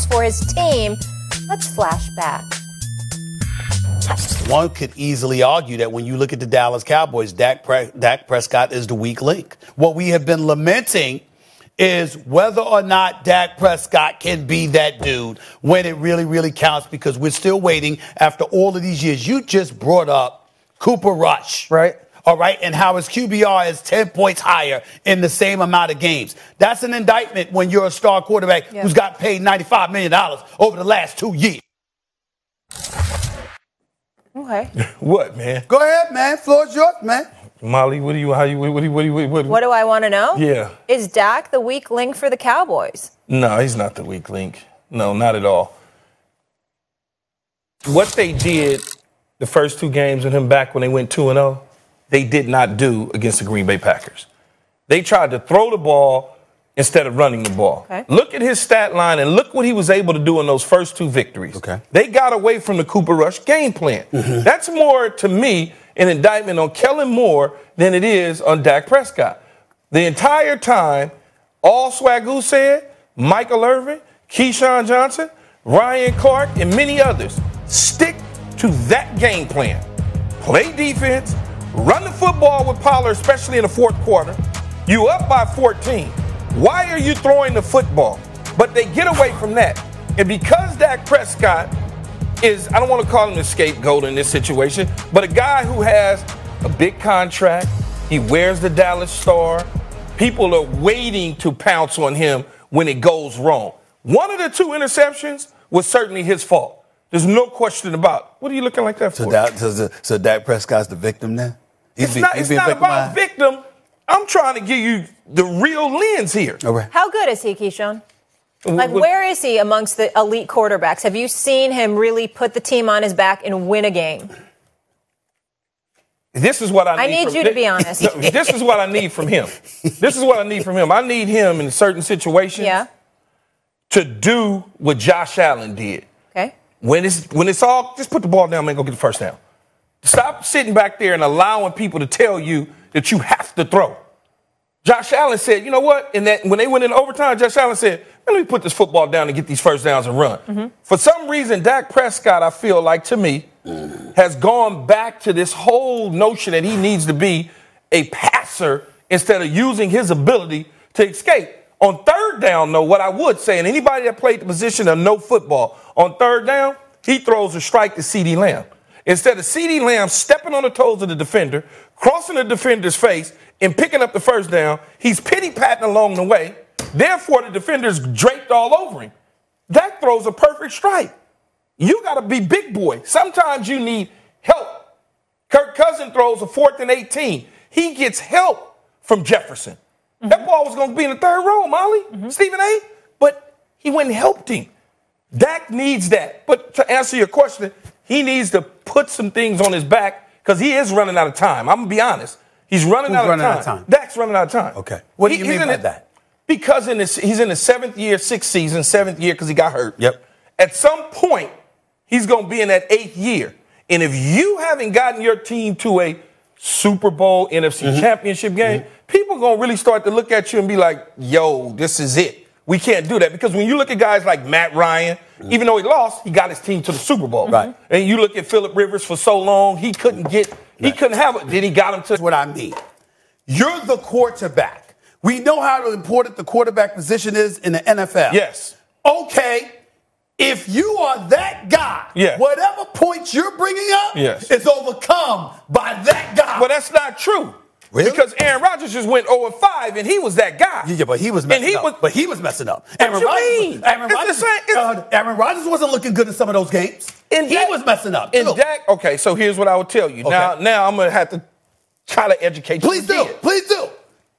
points for his team. Let's flash back. One could easily argue that when you look at the Dallas Cowboys, Dak Prescott is the weak link. What we have been lamenting is whether or not Dak Prescott can be that dude when it really, really counts, because we're still waiting after all of these years. You just brought up Cooper Rush. Right. All right, and how his QBR is 10 points higher in the same amount of games. That's an indictment when you're a star quarterback who's got paid $95 million over the last 2 years. Okay. What, man? Go ahead, man. Floor's yours, man. Molly, what do I want to know? Yeah. Is Dak the weak link for the Cowboys? No, he's not the weak link. No, not at all. What they did the first 2 games with him back when they went 2-0, they did not do against the Green Bay Packers. They tried to throw the ball instead of running the ball. Okay. Look at his stat line and look what he was able to do in those first 2 victories. Okay. They got away from the Cooper Rush game plan. Mm-hmm. That's more, to me, an indictment on Kellen Moore than it is on Dak Prescott. The entire time, all Swagoo said, Michael Irvin, Keyshawn Johnson, Ryan Clark, and many others, stick to that game plan. Play defense, run the football with Pollard, especially in the fourth quarter. You up by 14. Why are you throwing the football? But they get away from that. And because Dak Prescott is, I don't want to call him the scapegoat in this situation, but a guy who has a big contract, he wears the Dallas Star, people are waiting to pounce on him when it goes wrong. One of the 2 interceptions was certainly his fault. There's no question about it. What are you looking like that for? So Dak Prescott's the victim now? It's not about victim. I'm trying to give you the real lens here. All right. How good is he, Keyshawn? Like, where is he amongst the elite quarterbacks? Have you seen him really put the team on his back and win a game? This is what I need. I need you to be honest. This is what I need from him. This is what I need from him. I need him in certain situations to do what Josh Allen did. Okay. When it's all, just put the ball down, man, go get the first down. Stop sitting back there and allowing people to tell you that you have to throw. Josh Allen said, you know what? And that when they went into overtime, Josh Allen said, let me put this football down and get these first downs and run. Mm-hmm. For some reason, Dak Prescott, I feel like, to me, has gone back to this whole notion that he needs to be a passer instead of using his ability to escape. On third down, though, what I would say, and anybody that played the position of no football, on third down, he throws a strike to CeeDee Lamb. Instead of CeeDee Lamb stepping on the toes of the defender, crossing the defender's face, and picking up the first down, he's pity-patting along the way. Therefore, the defender's draped all over him. Dak throws a perfect strike. You got to be big boy. Sometimes you need help. Kirk Cousins throws a 4th and 18. He gets help from Jefferson. Mm-hmm. That ball was going to be in the third row, Molly, Stephen A. But he went and helped him. Dak needs that. But to answer your question, he needs to put some things on his back because he is running out of time. I'm going to be honest. He's running out of time. Dak's running out of time. Okay. What do you mean by that? Because he's in his 7th year, 6th season, 7th year because he got hurt. Yep. At some point, he's going to be in that 8th year. And if you haven't gotten your team to a Super Bowl, NFC championship game, people are going to really start to look at you and be like, yo, this is it. We can't do that. Because when you look at guys like Matt Ryan, even though he lost, he got his team to the Super Bowl. Right. And you look at Phillip Rivers for so long, he couldn't have it. Then he got him to. That's what I mean. You're the quarterback. We know how important the quarterback position is in the NFL. Yes. Okay. If you are that guy, whatever points you're bringing up is overcome by that guy. Well, that's not true. Really? Because Aaron Rodgers just went 0-5, and he was that guy. Yeah, but he was messing up. But he was messing up. Aaron Rodgers wasn't looking good in some of those games. And he was messing up. And Dak, okay, so here's what I would tell you. Okay. Now I'm going to have to try to educate you. Please do.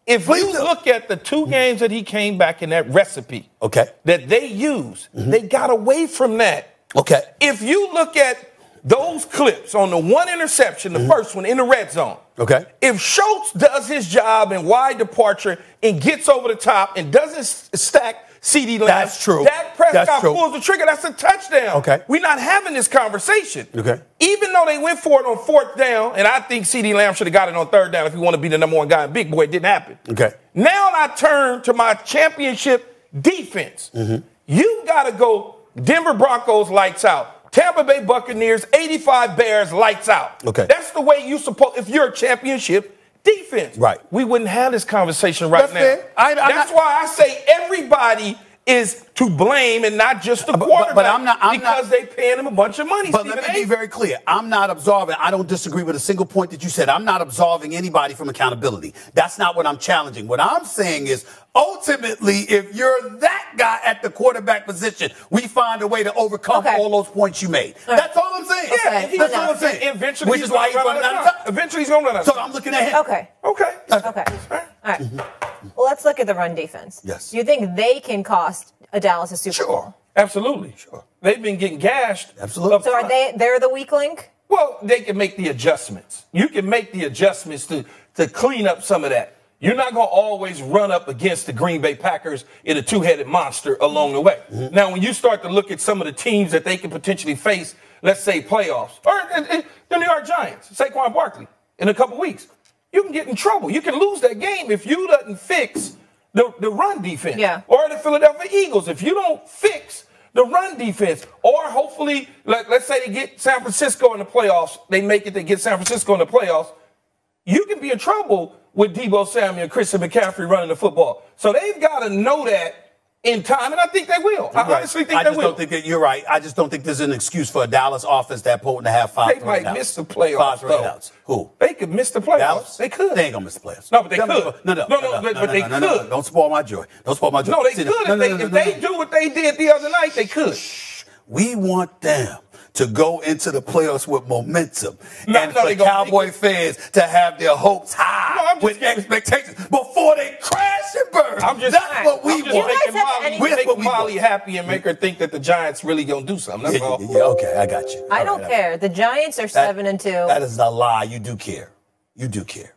If you look at the 2 games that he came back in that recipe that they used, they got away from that. Okay. If you look at those clips on the 1 interception, the first one in the red zone, if Schultz does his job in wide departure and gets over the top and doesn't stack CeeDee Lamb, that's true. Dak Prescott pulls the trigger, that's a touchdown. Okay. We're not having this conversation. Okay. Even though they went for it on 4th down, and I think CeeDee Lamb should have got it on 3rd down if he wanted to be the number 1 guy. Big boy, it didn't happen. Okay. Now I turn to my championship defense. You got to go Denver Broncos lights out. Tampa Bay Buccaneers, 85 Bears lights out. Okay. That's the way you suppose if you're a championship defense. Right. We wouldn't have this conversation right That's now. fair. That's why I say everybody is to blame and not just the quarterback. But I'm not because they paying him a bunch of money. But let me be very clear. I'm not absolving. I don't disagree with a single point that you said. I'm not absolving anybody from accountability. That's not what I'm challenging. What I'm saying is, ultimately, if you're that guy at the quarterback position, we find a way to overcome all those points you made. That's all I'm saying. Yeah, that's all I'm saying. Eventually, which is why he's running out of time. Eventually, he's going to run out of time. time. So I'm looking at him. Okay. All right. Well, let's look at the run defense. Yes. Do you think they can cost a Dallas a Super Bowl? Sure. Absolutely. Sure. They've been getting gashed. Absolutely. So they're the weak link? Well, they can make the adjustments. You can make the adjustments to clean up some of that. You're not going to always run up against the Green Bay Packers in a two-headed monster along the way. Mm-hmm. Now, when you start to look at some of the teams that they can potentially face, let's say playoffs, or the New York Giants, Saquon Barkley, in a couple weeks, you can get in trouble. You can lose that game if you doesn't fix the run defense. Yeah. Or the Philadelphia Eagles, if you don't fix the run defense, or hopefully, let's say they get San Francisco in the playoffs, they get San Francisco in the playoffs, you can be in trouble with Deebo Samuel and Christian McCaffrey running the football. So they've got to know that in time, and I think they will. I honestly think they will. I just don't think that you're right. I just don't think there's an excuse for a Dallas offense that potent to have five. They might miss the playoffs. Who? They could miss the playoffs. Dallas? They could. They ain't gonna miss the playoffs. No, but they could. No, they could. Don't spoil my joy. Don't spoil my joy. No, they could. If they do what they did the other night, they could. We want them to go into the playoffs with momentum and for Cowboy fans to have their hopes high with expectations before they crash and burn. That's what we want. Make Molly happy and make her think that the Giants really gonna do something. That's all. Yeah, okay, I got you. I don't care. The Giants are 7-2. That is a lie. You do care. You do care.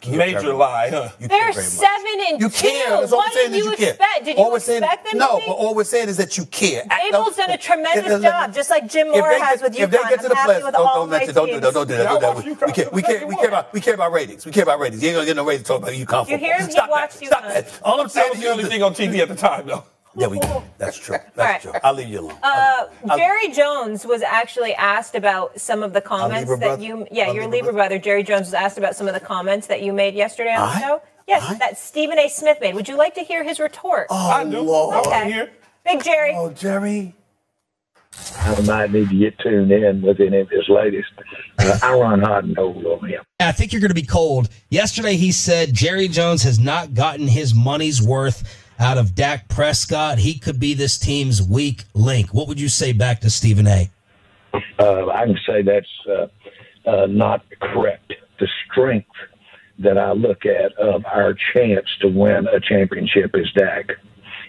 Major lie, huh? They're 7-2. You care. That's all I'm saying. What did you expect? Did you expect them to No, but all we're saying is that you care. Abel's done a tremendous job, just like Jim Moore has with UConn. If they get to the playoffs, don't do that. We care about ratings. We care about ratings. You ain't gonna get no ratings talking about UConn football. You hear him? He watched UConn. Stop that. All I'm saying is the only thing on TV at the time, though. There we go. That's true. That's true. I'll leave you alone. Jerry Jones was actually asked about some of the comments that your Lieber brother, Jerry Jones, was asked about some of the comments that you made yesterday on the show. Yes, that Stephen A. Smith made. Would you like to hear his retort? I do. Lord. Okay. Big Jerry. Oh, Jerry. I might need to get tuned in with any of his latest. I run hot and cold on him. I think you're going to be cold. Yesterday he said Jerry Jones has not gotten his money's worth out of Dak Prescott. He could be this team's weak link. What would you say back to Stephen A? I can say that's not correct. The strength that I look at of our chance to win a championship is Dak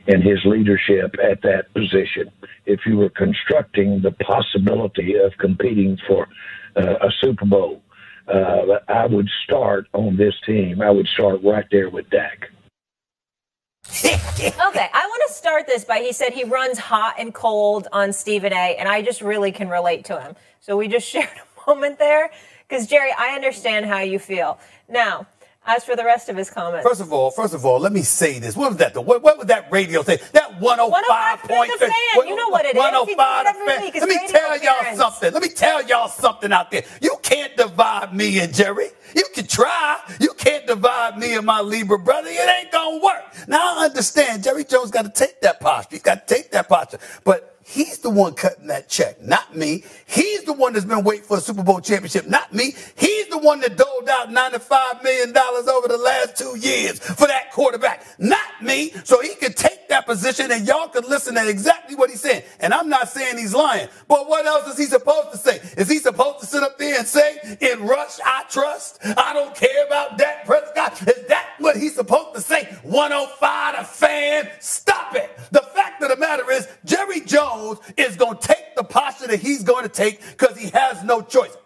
and his leadership at that position. If you were constructing the possibility of competing for a Super Bowl, I would start on this team. I would start right there with Dak. Okay, I want to start this by he said he runs hot and cold on Stephen A., and I just really can relate to him. So we just shared a moment there because, Jerry, I understand how you feel. Now, as for the rest of his comments. First of all, let me say this. What was that? What would that radio say? That 105.3. You know what it is. 105 fan. Let me tell y'all something. Let me tell y'all something out there. You can't divide me and Jerry. You can try. You can't divide me and my Lieber brother. It ain't gonna work. Now I understand Jerry Jones got to take that posture. He's got to take that posture. But he's the one cutting that check, not me. He's the one that's been waiting for a Super Bowl championship, not me. He's the one that doled out $95 million over the last 2 years for that quarterback, not me. So he can take that position and y'all can listen to exactly what he's saying. And I'm not saying he's lying, but what else is he supposed to say? Is he supposed to sit up there and say, in Rush, I trust? I don't care about Dak Prescott. Is that what he's supposed to say? 105 a fan? Stop it. The fact of the matter is Jerry Jones is going to take the posture that he's going to take because he has no choice.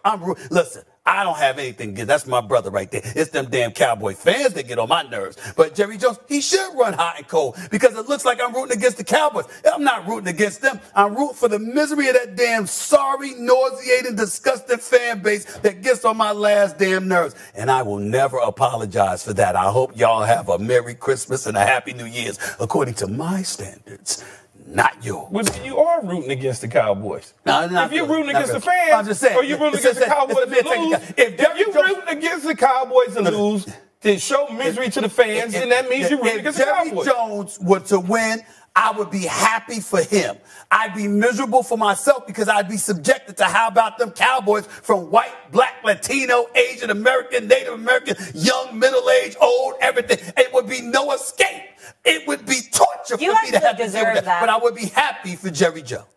Listen, I don't have anything against. That's my brother right there. It's them damn Cowboy fans that get on my nerves. But Jerry Jones, he should run hot and cold because it looks like I'm rooting against the Cowboys. I'm not rooting against them. I'm rooting for the misery of that damn sorry, nauseating, disgusting fan base that gets on my last damn nerves. And I will never apologize for that. I hope y'all have a Merry Christmas and a Happy New Year's according to my standards. not yours. Well, then you are rooting against the Cowboys. No, not if you're really, rooting not against the really. fans, I'm just saying, or you're rooting against the Cowboys to lose, if you're rooting against the Cowboys to lose, to show misery to the fans, then that means you're rooting against the Cowboys. If Jerry Jones were to win, I would be happy for him. I'd be miserable for myself because I'd be subjected to how about them Cowboys from white, black, Latino, Asian American, Native American, young, middle-aged, old, everything. It would be no escape. It would be torture for me to have to deal with that. But I would be happy for Jerry Jones.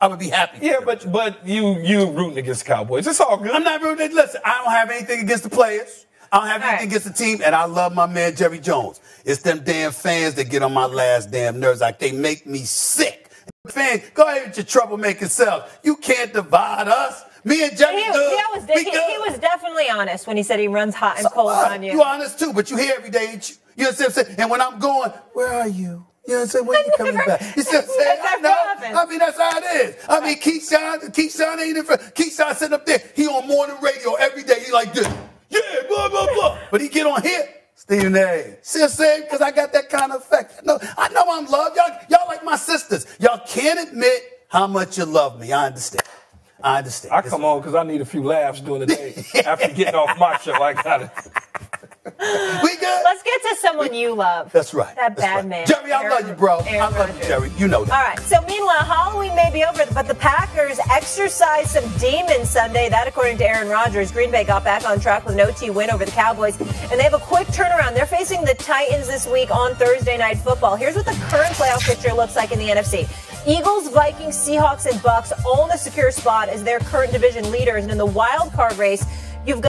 I would be happy. Yeah, but you rooting against the Cowboys. It's all good. I'm not rooting. Listen, I don't have anything against the players. I don't have anything against the team, and I love my man Jerry Jones. It's them damn fans that get on my last damn nerves. Like, they make me sick. Fans, go ahead with your troublemaking self. You can't divide us. Me and Jerry he was definitely honest when he said he runs hot and cold on you. You honest too, but you here every day, ain't you? You know what I'm saying? And when I'm going, where are you? You know what I'm saying? When you coming back? You see what I'm saying? I know. I mean, that's how it is. I mean, Keyshawn ain't in front. Keyshawn sitting up there. He on morning radio every day. He like this. Yeah, blah, blah, blah. But he get on here. Stephen A. See what I'm saying? Because I got that kind of effect. No, I know I'm loved. Y'all like my sisters. Y'all can't admit how much you love me. I understand. I come on because I need a few laughs during the day. After getting off my show, I got it. We good? Let's get to someone you love. That's right. That bad man. Jerry, I love you, bro. I love you, Jerry. You know that. All right. So meanwhile, Halloween may be over, but the Packers exercised some demons Sunday. That, according to Aaron Rodgers. Green Bay got back on track with an OT win over the Cowboys, and they have a quick turnaround. They're facing the Titans this week on Thursday Night Football. Here's what the current playoff picture looks like in the NFC. Eagles, Vikings, Seahawks, and Bucks own a secure spot as their current division leaders, and in the wild card race,